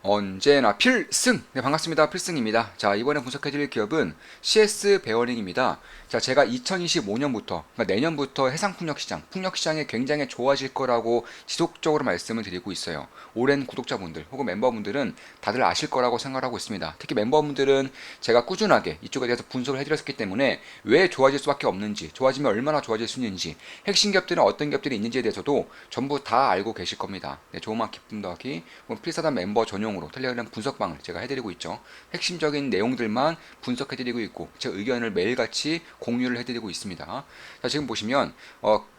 언제나 필승! 네, 반갑습니다. 필승입니다. 자, 이번에 분석해드릴 기업은 CS 베어링입니다. 자, 제가 2025년부터, 그러니까 내년부터 해상풍력시장, 풍력시장이 굉장히 좋아질 거라고 지속적으로 말씀을 드리고 있어요. 오랜 구독자분들 혹은 멤버분들은 다들 아실 거라고 생각하고 있습니다. 특히 멤버분들은 제가 꾸준하게 이쪽에 대해서 분석을 해드렸기 때문에 왜 좋아질 수밖에 없는지, 좋아지면 얼마나 좋아질 수 있는지, 핵심 기업들은 어떤 기업들이 있는지에 대해서도 전부 다 알고 계실 겁니다. 네, 조그만 기쁨 더하기, 필사단 멤버 전용으로 텔레그램 분석방을 제가 해드리고 있죠. 핵심적인 내용들만 분석해드리고 있고 제 의견을 매일같이 공유를 해드리고 있습니다. 자, 지금 보시면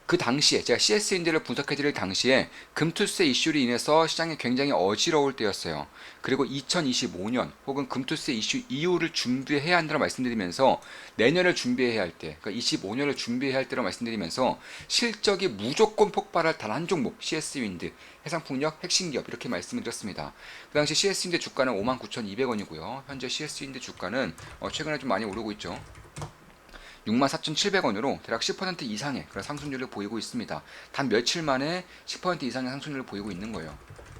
그 당시에 제가 CS인들을 분석해드릴 당시에 금투세 이슈로 인해서 시장이 굉장히 어지러울 때였어요. 그리고 2025년 혹은 금투세 이슈 이후를 준비해야 한다고 말씀드리면서 내년을 준비해야 할 때, 그러니까 25년을 준비해야 할 때로 말씀드리면서 실적이 무조건 폭발할 단 한 종목 CS윈드 해상풍력 핵심 기업 이렇게 말씀을 드렸습니다. 그 당시 CS윈드 주가는 59,200원이고요. 현재 CS윈드 주가는 최근에 좀 많이 오르고 있죠. 64,700원으로 대략 10% 이상의 그런 상승률을 보이고 있습니다. 단 며칠 만에 10% 이상의 상승률을 보이고 있는 거예요.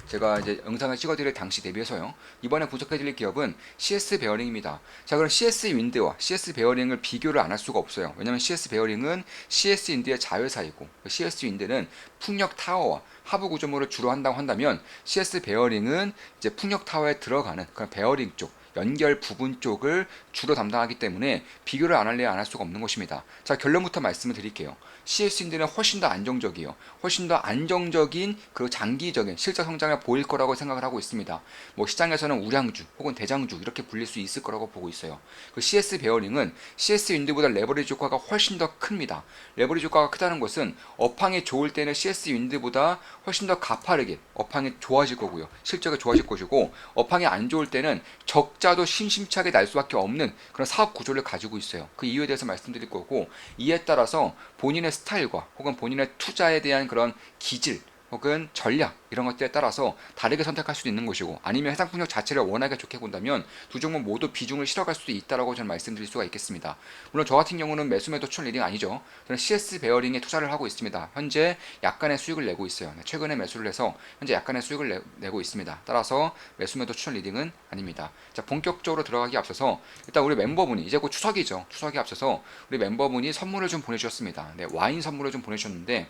제가 이제 영상을 찍어드릴 당시 대비해서요. 이번에 분석해드릴 기업은 CS 베어링입니다. 자, 그럼 CS 윈드와 CS 베어링을 비교를 안 할 수가 없어요. 왜냐하면 CS 베어링은 CS 윈드의 자회사이고 CS 윈드는 풍력 타워와 하부 구조물을 주로 한다고 한다면 CS 베어링은 이제 풍력 타워에 들어가는 그런 베어링 쪽 연결 부분 쪽을 주로 담당하기 때문에 비교를 안 할래야 안 할 수가 없는 것입니다. 자, 결론부터 말씀을 드릴게요. CS인들은 훨씬 더 안정적이에요. 훨씬 더 안정적인 그리고 장기적인 실적 성장을 보일 거라고 생각을 하고 있습니다. 뭐 시장에서는 우량주 혹은 대장주 이렇게 불릴 수 있을 거라고 보고 있어요. 그 CS 베어링은 CS 윈드보다 레버리지 효과가 훨씬 더 큽니다. 레버리지 효과가 크다는 것은 업황이 좋을 때는 CS 윈드보다 훨씬 더 가파르게 업황이 좋아질 거고요. 실적이 좋아질 것이고 업황이 안 좋을 때는 적자도 심심찮게 날 수밖에 없는 그런 사업 구조를 가지고 있어요. 그 이유에 대해서 말씀드릴 거고 이에 따라서 본인의 스타일과 혹은 본인의 투자에 대한 그런 기질 혹은 전략 이런 것들에 따라서 다르게 선택할 수도 있는 것이고 아니면 해상풍력 자체를 워낙에 좋게 본다면 두 종목 모두 비중을 실어갈 수도 있다라고 저는 말씀드릴 수가 있겠습니다. 물론 저 같은 경우는 매수 매도 추천 리딩 아니죠. 저는 CS 베어링에 투자를 하고 있습니다. 현재 약간의 수익을 내고 있어요. 최근에 매수를 해서 현재 약간의 수익을 내고 있습니다. 따라서 매수 매도 추천 리딩은 아닙니다. 자, 본격적으로 들어가기 앞서서 일단 우리 멤버분이 이제 곧 추석이죠. 추석이 앞서서 우리 멤버분이 선물을 좀 보내주셨습니다. 네, 와인 선물을 좀 보내주셨는데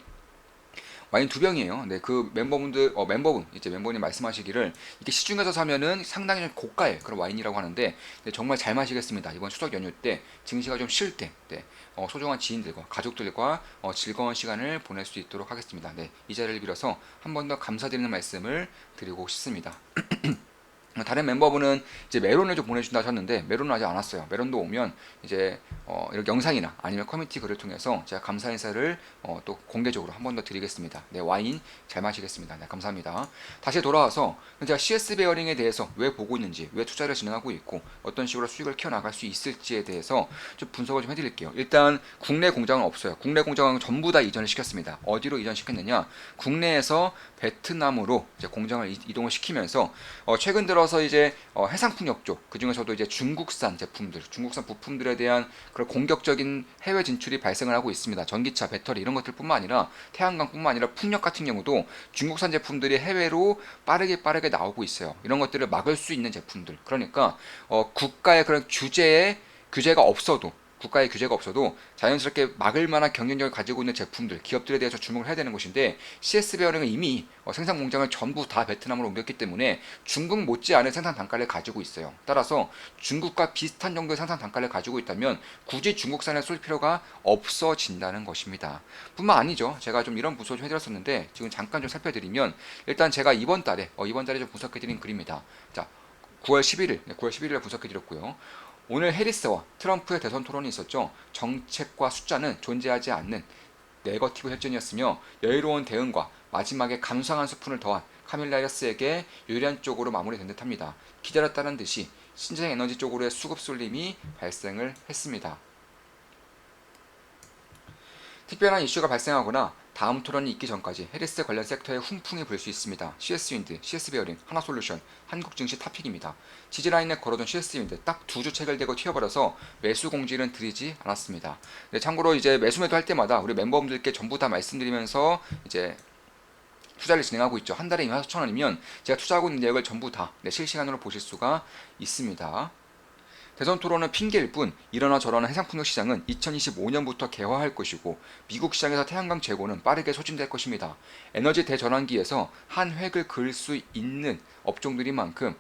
와인 두 병이에요. 네, 그 멤버분들, 멤버분, 이제 멤버님 말씀하시기를 이게 시중에서 사면은 상당히 좀 고가의 그런 와인이라고 하는데 네, 정말 잘 마시겠습니다. 이번 추석 연휴 때 증시가 좀 쉴 때, 네, 소중한 지인들과 가족들과 즐거운 시간을 보낼 수 있도록 하겠습니다. 네, 이 자리를 빌어서 한 번 더 감사드리는 말씀을 드리고 싶습니다. 다른 멤버분은 이제 메론을 좀 보내준다 하셨는데 메론은 아직 안 왔어요. 메론도 오면 이제 이렇게 영상이나 아니면 커뮤니티 글을 통해서 제가 감사 인사를 또 공개적으로 한 번 더 드리겠습니다. 네, 와인 잘 마시겠습니다. 네, 감사합니다. 다시 돌아와서 제가 CS 베어링에 대해서 왜 보고 있는지, 왜 투자를 진행하고 있고 어떤 식으로 수익을 키워나갈 수 있을지에 대해서 좀 분석을 좀 해드릴게요. 일단 국내 공장은 없어요. 국내 공장은 전부 다 이전을 시켰습니다. 어디로 이전시켰느냐? 국내에서 베트남으로 이제 공장을 이동을 시키면서 최근 들어서 이제 해상풍력 쪽, 그 중에서도 이제 중국산 제품들, 중국산 부품들에 대한 그런 공격적인 해외 진출이 발생을 하고 있습니다. 전기차, 배터리 이런 것들뿐만 아니라 태양광뿐만 아니라 풍력 같은 경우도 중국산 제품들이 해외로 빠르게 나오고 있어요. 이런 것들을 막을 수 있는 제품들. 그러니까 국가의 그런 규제가 없어도 국가의 규제가 없어도 자연스럽게 막을 만한 경쟁력을 가지고 있는 제품들, 기업들에 대해서 주목을 해야 되는 것인데 CS 베어링은 이미 생산 공장을 전부 다 베트남으로 옮겼기 때문에 중국 못지않은 생산 단가를 가지고 있어요. 따라서 중국과 비슷한 정도의 생산 단가를 가지고 있다면 굳이 중국산을 쏠 필요가 없어진다는 것입니다. 뿐만 아니죠. 제가 좀 이런 분석을 좀 해드렸었는데 지금 잠깐 좀 살펴드리면 일단 제가 이번 달에 좀 분석해드린 글입니다. 자, 9월 11일, 9월 11일에 분석해드렸고요. 오늘 해리스와 트럼프의 대선 토론이 있었죠. 정책과 숫자는 존재하지 않는 네거티브 혈전이었으며 여유로운 대응과 마지막에 감상한 수푼을 더한 카밀라 해리스에게 유리한 쪽으로 마무리된 듯합니다. 기다렸다는 듯이 신재생 에너지 쪽으로의 수급 쏠림이 발생을 했습니다. 특별한 이슈가 발생하거나 다음 토론이 있기 전까지 해리스 관련 섹터에 훈풍이 불 수 있습니다. CS윈드, CS베어링, 하나솔루션, 한국증시 탑픽입니다. 지지라인에 걸어둔 CS윈드 딱 두 주 체결되고 튀어버려서 매수 공지는 드리지 않았습니다. 네, 참고로 이제 매수 매도 할 때마다 우리 멤버분들께 전부 다 말씀드리면서 이제 투자를 진행하고 있죠. 한 달에 24,000원이면 제가 투자하고 있는 내역을 전부 다 실시간으로 보실 수가 있습니다. 대선 토론은 핑계일 뿐 이러나 저러나 해상풍력 시장은 2025년부터 개화할 것이고 미국 시장에서 태양광 재고는 빠르게 소진될 것입니다. 에너지 대전환기에서 한 획을 그을 수 있는 업종들인 만큼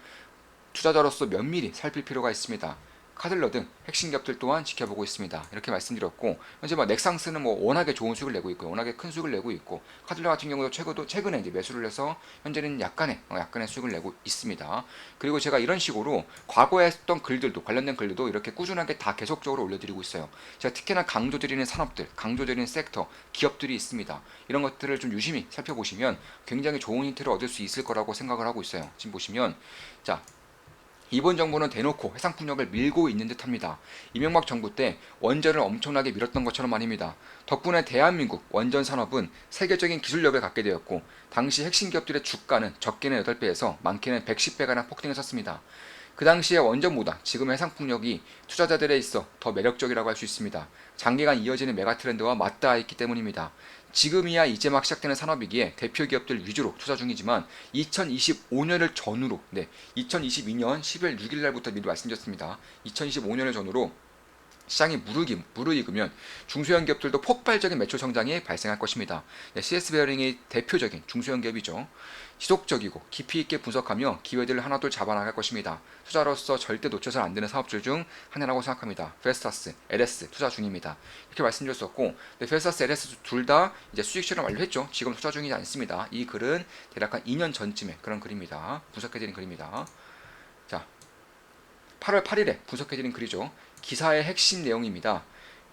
투자자로서 면밀히 살필 필요가 있습니다. 카들러 등 핵심 기업들 또한 지켜보고 있습니다. 이렇게 말씀드렸고 현재 넥상스는 워낙에 좋은 수익을 내고 있고 워낙에 큰 수익을 내고 있고 카들러 같은 경우도 최근에 이제 매수를 해서 현재는 약간의 수익을 내고 있습니다. 그리고 제가 이런 식으로 과거에 했던 글들도 관련된 글들도 이렇게 꾸준하게 다 계속적으로 올려드리고 있어요. 제가 특히나 강조드리는 산업들, 강조드리는 섹터, 기업들이 있습니다. 이런 것들을 좀 유심히 살펴보시면 굉장히 좋은 힌트를 얻을 수 있을 거라고 생각을 하고 있어요. 지금 보시면 자. 이번 정부는 대놓고 해상풍력을 밀고 있는 듯합니다. 이명박 정부 때 원전을 엄청나게 밀었던 것처럼 말입니다. 덕분에 대한민국 원전 산업은 세계적인 기술력을 갖게 되었고 당시 핵심 기업들의 주가는 적게는 8배에서 많게는 110배가량 폭등했었습니다. 그 당시의 원전보다 지금의 해상풍력이 투자자들에 있어 더 매력적이라고 할 수 있습니다. 장기간 이어지는 메가트렌드와 맞닿아 있기 때문입니다. 지금이야 이제 막 시작되는 산업이기에 대표 기업들 위주로 투자 중이지만 2025년을 전후로 2022년 10월 6일 날부터 미리 말씀드렸습니다. 2025년을 전후로 시장이 무르익으면 중소형 기업들도 폭발적인 매출 성장이 발생할 것입니다. CS 베어링이 대표적인 중소형 기업이죠. 지속적이고 깊이 있게 분석하며 기회들을 하나둘 잡아나갈 것입니다. 투자로서 절대 놓쳐서는 안 되는 사업들 중 하나라고 생각합니다. 페스타스, LS 투자 중입니다. 이렇게 말씀드렸었고, 페스타스, LS 둘 다 이제 수익 실현 완료했죠. 지금 투자 중이지 않습니다. 이 글은 대략 한 2년 전쯤에 그런 글입니다. 분석해드린 글입니다. 자, 8월 8일에 분석해드린 글이죠. 기사의 핵심 내용입니다.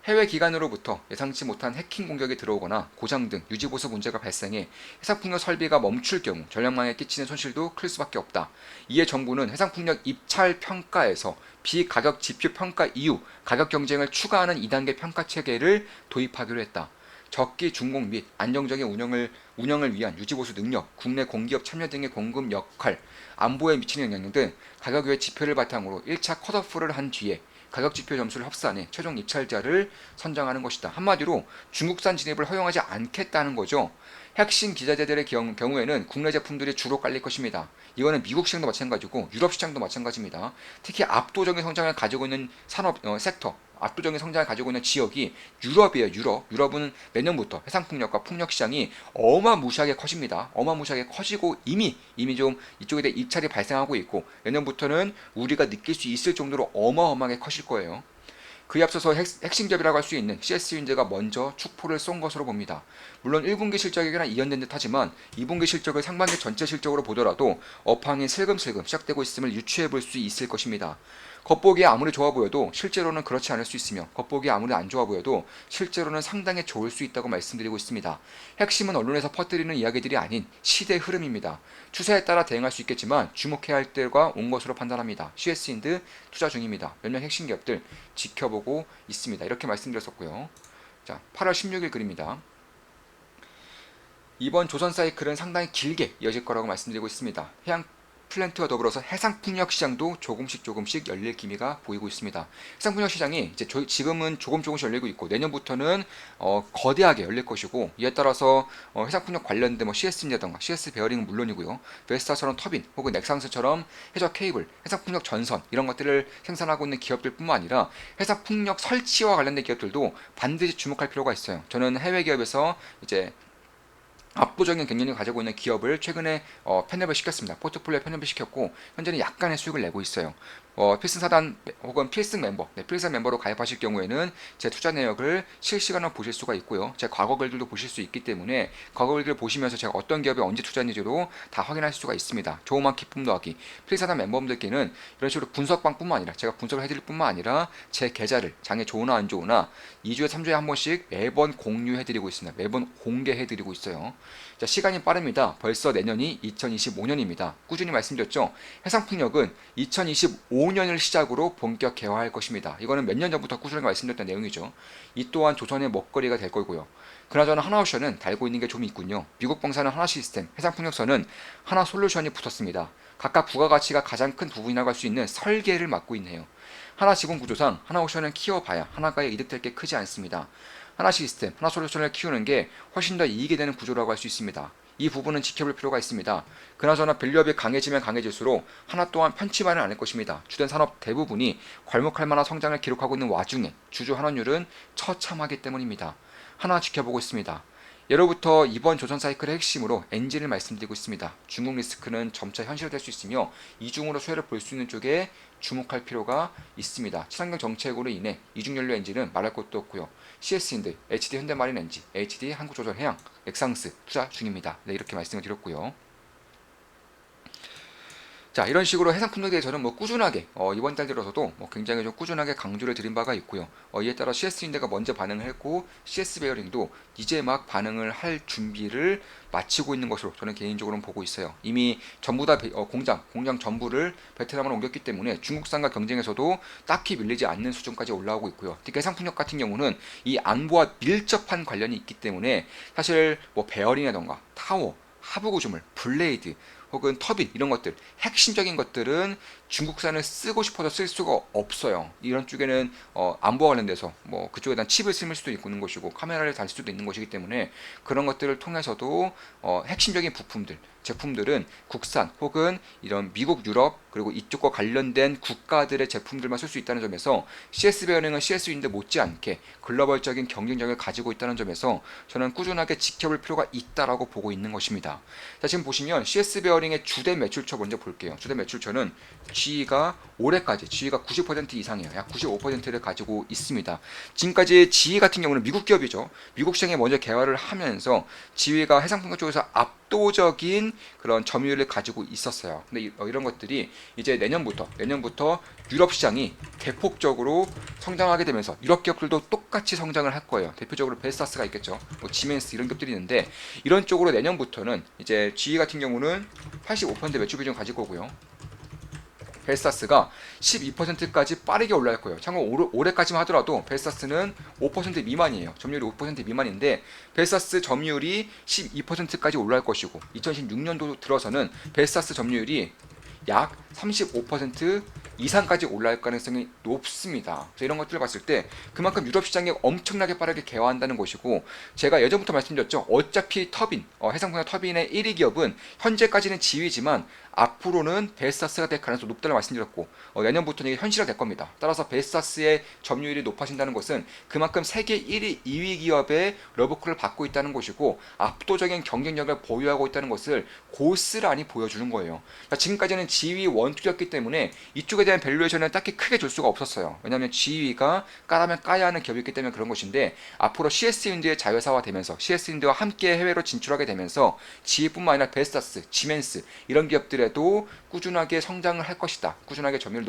해외 기관으로부터 예상치 못한 해킹 공격이 들어오거나 고장 등 유지보수 문제가 발생해 해상풍력 설비가 멈출 경우 전력망에 끼치는 손실도 클 수밖에 없다. 이에 정부는 해상풍력 입찰 평가에서 비가격 지표 평가 이후 가격 경쟁을 추가하는 2단계 평가 체계를 도입하기로 했다. 적기 준공 및 안정적인 운영을 위한 유지보수 능력, 국내 공기업 참여 등의 공급 역할, 안보에 미치는 영향 등 가격 외 지표를 바탕으로 1차 컷오프를 한 뒤에 가격 지표 점수를 합산해 최종 입찰자를 선정하는 것이다. 한마디로 중국산 진입을 허용하지 않겠다는 거죠. 핵심 기자재들의 경우에는 국내 제품들이 주로 깔릴 것입니다. 이거는 미국 시장도 마찬가지고 유럽 시장도 마찬가지입니다. 특히 압도적인 성장을 가지고 있는 산업 섹터, 압도적인 성장을 가지고 있는 지역이 유럽이에요. 유럽은 내년부터 해상풍력과 풍력 시장이 어마무시하게 커집니다. 어마무시하게 커지고 이미 좀 이쪽에 대해 입찰이 발생하고 있고 내년부터는 우리가 느낄 수 있을 정도로 어마어마하게 커질 거예요. 그에 앞서서 핵심 기업이라고 할 수 있는 CS윈드가 먼저 축포를 쏜 것으로 봅니다. 물론 1분기 실적이나 이연된 듯 하지만 2분기 실적을 상반기 전체 실적으로 보더라도 업황이 슬금슬금 시작되고 있음을 유추해 볼 수 있을 것입니다. 겉보기에 아무리 좋아 보여도 실제로는 그렇지 않을 수 있으며 겉보기에 아무리 안 좋아 보여도 실제로는 상당히 좋을 수 있다고 말씀드리고 있습니다. 핵심은 언론에서 퍼뜨리는 이야기들이 아닌 시대 흐름입니다. 추세에 따라 대응할 수 있겠지만 주목해야 할 때가 온 것으로 판단합니다. CS인드 투자 중입니다. 몇몇 핵심 기업들 지켜보고 있습니다. 이렇게 말씀드렸었고요. 자, 8월 16일 글입니다. 이번 조선 사이클은 상당히 길게 이어질 거라고 말씀드리고 있습니다. 해양 플랜트와 더불어서 해상풍력 시장도 조금씩 열릴 기미가 보이고 있습니다. 해상풍력 시장이 이제 지금은 조금씩 열리고 있고 내년부터는 거대하게 열릴 것이고 이에 따라서 해상풍력 관련된 CS라든가 CS 베어링은 물론이고요. 베스타처럼 터빈 혹은 넥상스처럼 해저 케이블, 해상풍력 전선 이런 것들을 생산하고 있는 기업들뿐만 아니라 해상풍력 설치와 관련된 기업들도 반드시 주목할 필요가 있어요. 저는 해외 기업에서 이제 압도적인 경쟁력을 가지고 있는 기업을 최근에 편입을 시켰습니다. 포트폴리오에 편입을 시켰고 현재는 약간의 수익을 내고 있어요. 필승 사단 혹은 필승 멤버로 가입하실 경우에는 제 투자 내역을 실시간으로 보실 수가 있고요. 제 과거 글들도 보실 수 있기 때문에 과거 글들 보시면서 제가 어떤 기업에 언제 투자했는지로 다 확인하실 수가 있습니다. 조그만 기쁨 더하기 필승 사단 멤버분들께는 이런 식으로 분석방뿐만 아니라 제가 분석을 해드릴 뿐만 아니라 제 계좌를 장에 좋으나 안 좋으나 2주에 3주에 한 번씩 매번 공유해드리고 있습니다. 매번 공개해드리고 있어요. 자, 시간이 빠릅니다. 벌써 내년이 2025년입니다. 꾸준히 말씀드렸죠. 해상풍력은 2025년을 시작으로 본격 개화할 것입니다. 이거는 몇 년 전부터 꾸준히 말씀드렸던 내용이죠. 이 또한 조선의 먹거리가 될 거고요. 그나저나 하나오션은 달고 있는 게 좀 있군요. 미국 방사는 하나시스템, 해상풍력선은 하나솔루션이 붙었습니다. 각각 부가가치가 가장 큰 부분이라고 할 수 있는 설계를 맡고 있네요. 하나 지분 구조상 하나오션은 키워봐야 하나가에 이득될 게 크지 않습니다. 하나 시스템, 하나 솔루션을 키우는 게 훨씬 더 이익이 되는 구조라고 할 수 있습니다. 이 부분은 지켜볼 필요가 있습니다. 그나저나 밸류업이 강해지면 강해질수록 하나 또한 편치만은 않을 것입니다. 주된 산업 대부분이 괄목할 만한 성장을 기록하고 있는 와중에 주주 환원율은 처참하기 때문입니다. 하나 지켜보고 있습니다. 예로부터 이번 조선 사이클의 핵심으로 엔진을 말씀드리고 있습니다. 중국 리스크는 점차 현실화될 수 있으며 이중으로 수혜를 볼 수 있는 쪽에 주목할 필요가 있습니다. 친환경 정책으로 인해 이중연료 엔진은 말할 것도 없고요. CS인드, HD 현대마린 엔진, HD 한국조선해양, 엑상스 투자 중입니다. 네, 이렇게 말씀을 드렸고요. 자, 이런 식으로 해상풍력에 대해서는 꾸준하게 이번 달 들어서도 굉장히 좀 꾸준하게 강조를 드린 바가 있고요. 이에 따라 CS인데가 먼저 반응을 했고 CS 베어링도 이제 막 반응을 할 준비를 마치고 있는 것으로 저는 개인적으로는 보고 있어요. 이미 전부 다 공장 전부를 베트남으로 옮겼기 때문에 중국산과 경쟁에서도 딱히 밀리지 않는 수준까지 올라오고 있고요. 특히 해상풍력 같은 경우는 이 안보와 밀접한 관련이 있기 때문에 사실 베어링이라던가 타워, 하부 구조물, 블레이드 혹은 터빈 이런 것들 핵심적인 것들은 중국산을 쓰고 싶어서 쓸 수가 없어요. 이런 쪽에는 안보와 관련돼서 그쪽에다 칩을 쓸 수도 있는 것이고 카메라를 달 수도 있는 것이기 때문에 그런 것들을 통해서도 핵심적인 부품들 제품들은 국산 혹은 이런 미국, 유럽 그리고 이쪽과 관련된 국가들의 제품들만 쓸 수 있다는 점에서 CS 베어링은 CS 윈드 못지않게 글로벌적인 경쟁력을 가지고 있다는 점에서 저는 꾸준하게 지켜볼 필요가 있다라고 보고 있는 것입니다. 자, 지금 보시면 CS 베어링의 주된 매출처 먼저 볼게요. 주된 매출처는 GE가 올해까지 GE가 90% 이상이에요. 약 95%를 가지고 있습니다. 지금까지 GE 같은 경우는 미국 기업이죠. 미국 시장에 먼저 개화를 하면서 GE가 해상풍력 쪽에서 압도적인 그런 점유율을 가지고 있었어요. 근데 이런 것들이 이제 내년부터 유럽 시장이 대폭적으로 성장하게 되면서 유럽 기업들도 똑같이 성장을 할 거예요. 대표적으로 벨사스가 있겠죠. 지멘스 이런 기업들이 있는데 이런 쪽으로 내년부터는 이제 GE 같은 경우는 85% 매출 비중 가질 거고요. 벨사스가 12%까지 빠르게 올라갈 거예요. 참고로 올해까지만 하더라도 벨사스는 5% 미만이에요. 점유율이 5% 미만인데 벨사스 점유율이 12%까지 올라갈 것이고 2016년도 들어서는 벨사스 점유율이 약 35% 이상까지 올라갈 가능성이 높습니다. 이런 것들을 봤을 때 그만큼 유럽 시장이 엄청나게 빠르게 개화한다는 것이고 제가 예전부터 말씀드렸죠. 어차피 터빈, 해상풍력 터빈의 1위 기업은 현재까지는 지위지만 앞으로는 벨사스가 될 가능성이 높다는 말씀드렸고 내년부터는 이게 현실화될 겁니다. 따라서 벨사스의 점유율이 높아진다는 것은 그만큼 세계 1위, 2위 기업의 러브콜을 받고 있다는 것이고 압도적인 경쟁력을 보유하고 있다는 것을 고스란히 보여주는 거예요. 지금까지는 지위 원투였기 때문에 이쪽에 대한 밸류에이션은 딱히 크게 줄 수가 없었어요. 왜냐하면 지위가 까라면 까야 하는 기업이기 때문에 그런 것인데 앞으로 CS윈드의 자회사화되면서 CS윈드와 함께 해외로 진출하게 되면서 지위뿐만 아니라 벨사스, 지멘스 이런 기업들에도 꾸준하게 성장을 할 것이다. 꾸준하게 점유율을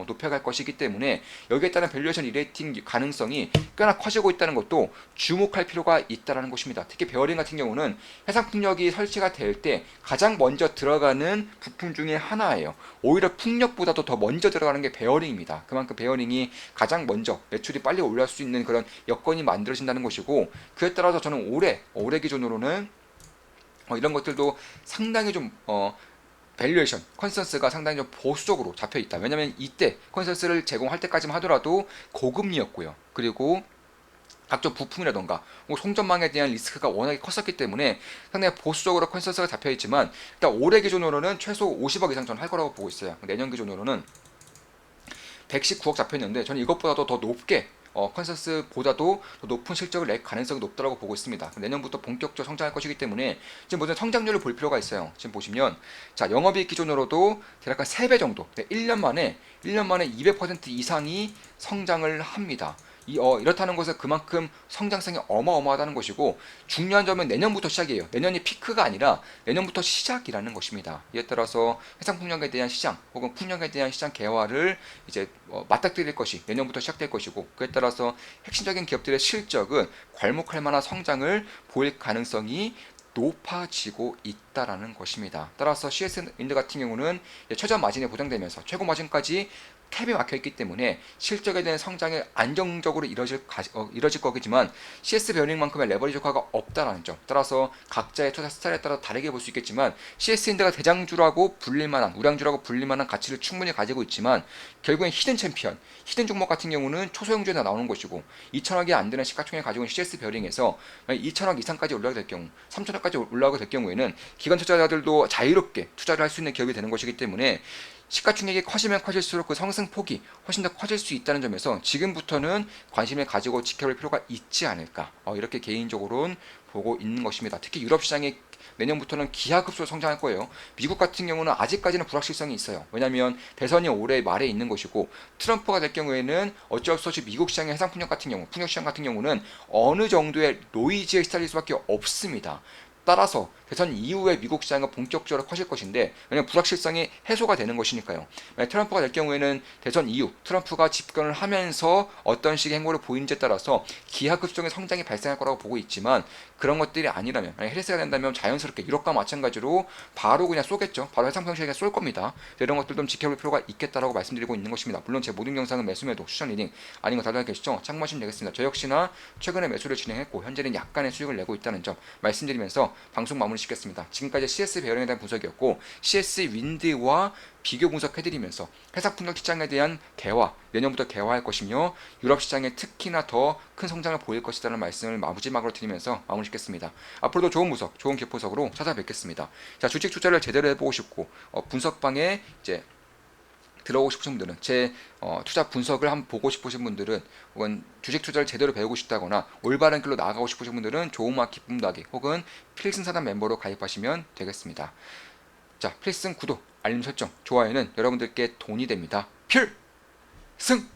높여갈 것이기 때문에 여기에 따른 밸류에이션 리레이팅 가능성이 꽤나 커지고 있다는 것도 주목할 필요가 있다는 것입니다. 특히 베어링 같은 경우는 해상풍력이 설치가 될 때 가장 먼저 들어가는 부품 중에 하나예요. 오히려 풍력보다도 더 먼저 들어가는 게 베어링입니다. 그만큼 베어링이 가장 먼저 매출이 빨리 올라갈 수 있는 그런 여건이 만들어진다는 것이고 그에 따라서 저는 올해 기준으로는 이런 것들도 상당히 좀 밸류에이션, 컨센서스가 상당히 좀 보수적으로 잡혀 있다. 왜냐하면 이때 컨센서스를 제공할 때까지만 하더라도 고금리였고요. 그리고 각종 부품이라던가 송전망에 대한 리스크가 워낙에 컸었기 때문에 상당히 보수적으로 컨센서스가 잡혀 있지만 일단 올해 기준으로는 최소 50억 이상 저는 할 거라고 보고 있어요. 내년 기준으로는 119억 잡혀 있는데 저는 이것보다도 더 높게 컨센서스보다도 더 높은 실적을 낼 가능성이 높다고 보고 있습니다. 내년부터 본격적으로 성장할 것이기 때문에 지금 무슨 성장률을 볼 필요가 있어요. 지금 보시면 자 영업이익 기준으로도 대략 한 3배 정도 1년 만에 200% 이상이 성장을 합니다. 이렇다는 것은 그만큼 성장성이 어마어마하다는 것이고 중요한 점은 내년부터 시작이에요. 내년이 피크가 아니라 내년부터 시작이라는 것입니다. 이에 따라서 해상풍력에 대한 시장 혹은 풍력에 대한 시장 개화를 이제 맞닥뜨릴 것이 내년부터 시작될 것이고 그에 따라서 핵심적인 기업들의 실적은 괄목할 만한 성장을 보일 가능성이 높아지고 있다라는 것입니다. 따라서 CS윈드 같은 경우는 최저 마진이 보장되면서 최고 마진까지 캡에 막혀있기 때문에 실적에 대한 성장이 안정적으로 이뤄질 거겠지만 CS 베어링만큼의 레버리지 효과가 없다라는 점, 따라서 각자의 투자 스타일에 따라 다르게 볼 수 있겠지만 CS인데가 대장주라고 불릴만한, 우량주라고 불릴만한 가치를 충분히 가지고 있지만 결국엔 히든 챔피언, 히든 종목 같은 경우는 초소형주에 나오는 것이고 2천억이 안 되는 시가총액을 가지고 있는 CS 베어링에서 2천억 이상까지 올라가게 될 경우, 3천억까지 올라가게 될 경우에는 기관 투자자들도 자유롭게 투자를 할 수 있는 기업이 되는 것이기 때문에 시가총액이 커지면 커질수록 그 상승폭이 훨씬 더 커질 수 있다는 점에서 지금부터는 관심을 가지고 지켜볼 필요가 있지 않을까, 이렇게 개인적으로는 보고 있는 것입니다. 특히 유럽 시장이 내년부터는 기하급수로 성장할 거예요. 미국 같은 경우는 아직까지는 불확실성이 있어요. 왜냐하면 대선이 올해 말에 있는 것이고 트럼프가 될 경우에는 어쩔 수 없이 미국 시장의 해상풍력 같은 경우, 풍력 시장 같은 경우는 어느 정도의 노이즈에 시달릴 수밖에 없습니다. 따라서 대선 이후에 미국 시장은 본격적으로 커질 것인데, 왜냐하면 불확실성이 해소가 되는 것이니까요. 만약 트럼프가 될 경우에는 대선 이후 트럼프가 집권을 하면서 어떤 식의 행보를 보이는지에 따라서 기하급수적인 성장이 발생할 거라고 보고 있지만, 그런 것들이 아니라면, 만약 해리스가 된다면 자연스럽게 유럽과 마찬가지로 바로 그냥 쏘겠죠. 바로 해상풍력시장에 쏠 겁니다. 이런 것들 좀 지켜볼 필요가 있겠다라고 말씀드리고 있는 것입니다. 물론 제 모든 영상은 매수 매도, 추천 리딩 아닌 거 다들 알고 계시죠? 참고하시면 되겠습니다. 저 역시나 최근에 매수를 진행했고 현재는 약간의 수익을 내고 있다는 점 말씀드리면서 방송 마무리 짓겠습니다. 지금까지 CS 베어링에 대한 분석이었고, CS 윈드와 비교 분석해드리면서 해상풍력 시장에 대한 개화, 내년부터 개화할 것이며 유럽 시장에 특히나 더 큰 성장을 보일 것이라는 말씀을 마지막으로 드리면서 마무리 짓겠습니다. 앞으로도 좋은 분석, 좋은 기업분석으로 찾아뵙겠습니다. 자, 주식 투자를 제대로 해보고 싶고 분석방에 이제 들어오고 싶으신 분들은, 제 투자 분석을 한번 보고 싶으신 분들은, 혹은 주식 투자를 제대로 배우고 싶다거나 올바른 길로 나아가고 싶으신 분들은 좋은마 기쁨 더하기 혹은 필승 사단 멤버로 가입하시면 되겠습니다. 자, 필승 구독, 알림 설정, 좋아요는 여러분들께 돈이 됩니다. 필승!